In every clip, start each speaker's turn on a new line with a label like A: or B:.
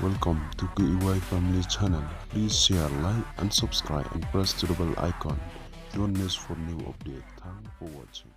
A: Welcome to KEY Family Channel. Please share, like, and subscribe, and press the bell icon. Join us for new update. Thanks for watching.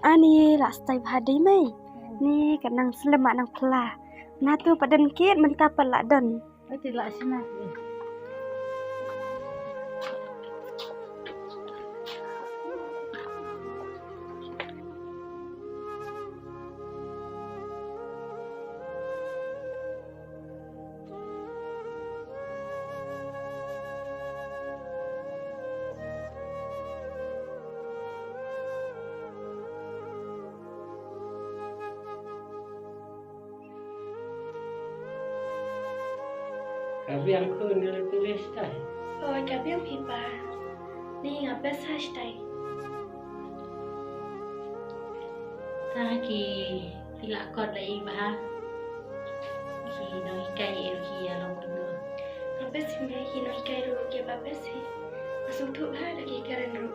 B: Ani rastai bhadi mai ni kanang selemak nang pelah na tu padan kit mentah pelak don
C: Tidak sini. yang ku nilai tulis tadi.
B: Oh, kabiang pipa. Ni ngapes hashtag.
D: Ki lakon lai bah. Ki no ikai ki along dulu.
B: Ngapes me hino ikai ru ke papes si. Masuk tu bah lagi keren ru.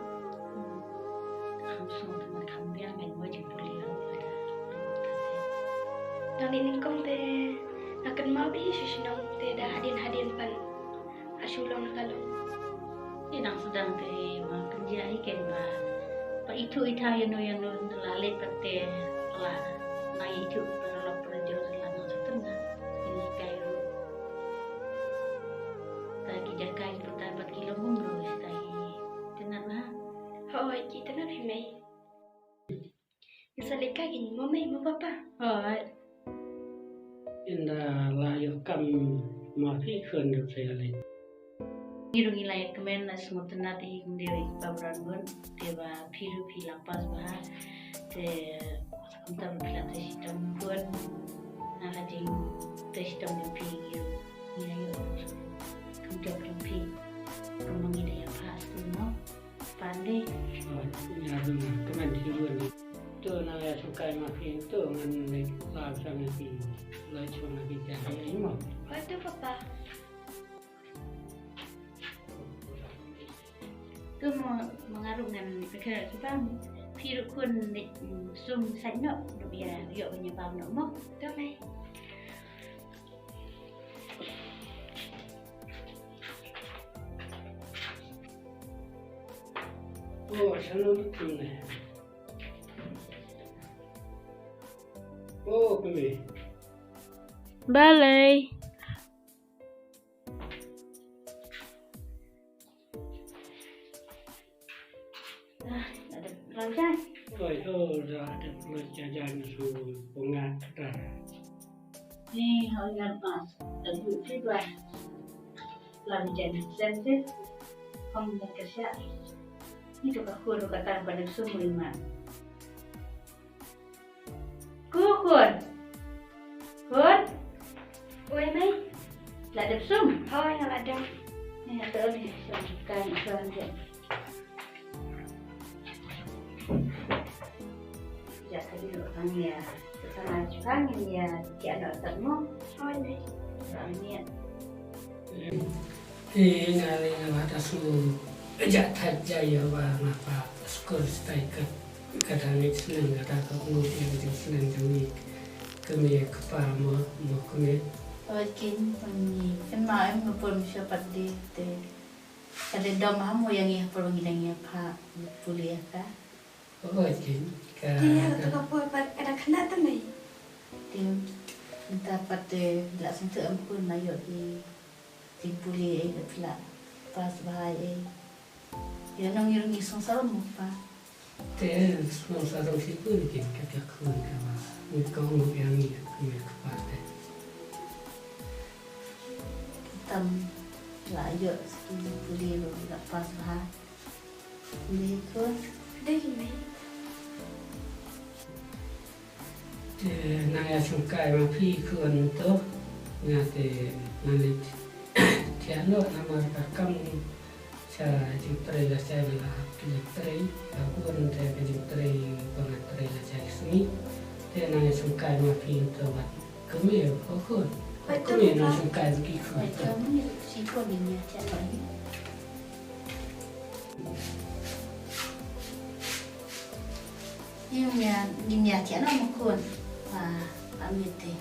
D: Langsung teman kamu yang main wajib boleh.
B: Nang ini kong te akan mau bi sisinong te dah hadin pan. Asulong nakalong.
D: Sedang teh kerja ikan bah. Pa itu yang lalai pate la na itu perlu perjo la no setengah ini kayu tadi jakai pertama 4 kilo mungro tadi tenar lah
B: Oh, kita nak himai. Misalnya gini, mau papa.
D: oh
C: Indah layu kam mafi kun được saya lain.
D: Irung ilai kemen na semua tenar di dewi pabran gun deba piru pilang pas bah te sebentar pilang te sistem gun na lagi te sistem di pinggir ilai kemudian pi rumang ilai pas tu no pandai
C: Ya rumah teman hidup ni. Tu naya suka mafi tu ngan lalu sama si lalu cuma kita ni mah.
B: Oh, itu papa.
D: tu mau mengaruh dengan perkara kita piru kun sum sanyo biar yo penyebab no mo
B: Tuh, Mai.
C: Oh, sana betul ni. Oh, kami.
B: Balai.
D: ada lawan
C: Oh, dah ada pelajaran su pengat dah.
D: ni hal pas dan feedback lalu jadi sensitif komunikasi itu kakun kata pada semua lima kun
B: Oi, Mai.
D: ada sum
B: Oh, yang ada.
D: ni ada ni kan selanjutnya ya tadi orang ya kesana kan ya tiada termo
B: Oh, ini.
D: soalnya
C: Ngali ada su ejak tajaya wa napa skor stai kadang ni senang ada kemudian jadi senang jadi kami kepala mo kami.
D: Okin ni kan mai ngapun siapa di te ada dom hamu yang ia perlu ngidangnya pak kuliah ka
C: Oh, kin
B: Dia tu kapur ada kena tu, Mai.
D: tim minta pada la sentuh ampun mayo di tim kuliah ke pula pas bahaya ya nang irungi sungsara mo pa
C: te semua satu situ ni kita kun kawa ni kau yang ni kami kepala.
D: tam la yo tim kuliah la pas bahaya ni ko
B: Ada Mai.
C: Naya sungkai mafi kun tu ngate nanti tiada nama rekam saya jumpai lah saya bila jumpai aku pun saya jumpai pengantar lah saya sini dia naya sungkai mafi tu buat kami aku kami naya sungkai lagi kun tu
D: kamu si ko ni nya channel ni Yung niya tiyan na makon. Amite.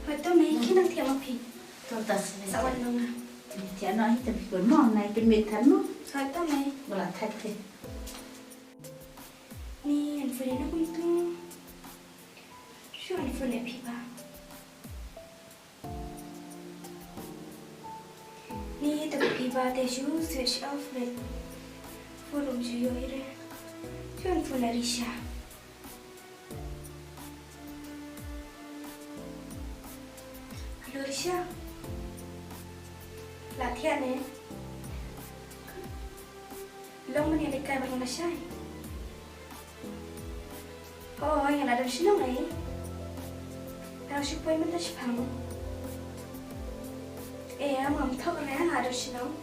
B: Oh, itu Mai. Kena tiap mapi.
D: Totas ni.
B: Sawan nung.
D: Tiyan na hita bikon mo. Na ipinmitan mo.
B: Oh, itu Mai.
D: Wala tate.
B: Ni handphone na pun tu. Siapa handphone ni pipa? Ni tapi pipa teh switch off le. Phone jual ire. Siapa handphone ni Risha? Halo Risha. Latihan ni. Long mana dekat barang Masyai? Oh, yang ada di sini ni. Kalau si Puai minta si Pang. Mam thok na harus no.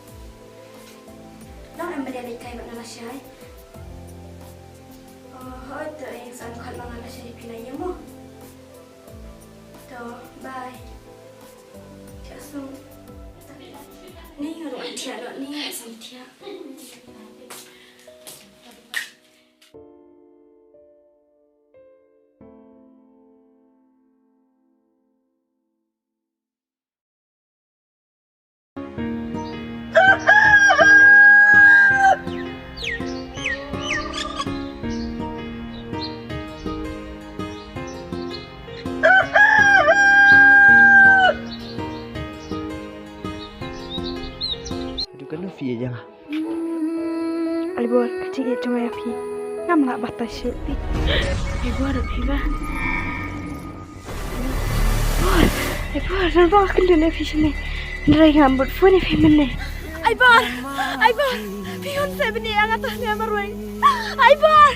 B: Long em beli kai bak nala syai. Hoi tu yang san khat bang nala syai pilai ya mo. To bye. Jasum. Ni ngaruh dia lo ni sam dia.
E: Kan Fi aja lah.
B: Albor kecil itu maya pi. Nam nak batas syapi. Albor pi ba. Albor nampak aku dulu pi sini. Nerai ngambut phone pi mana? Albor, pion saya bini ang atas ni amarway. Albor.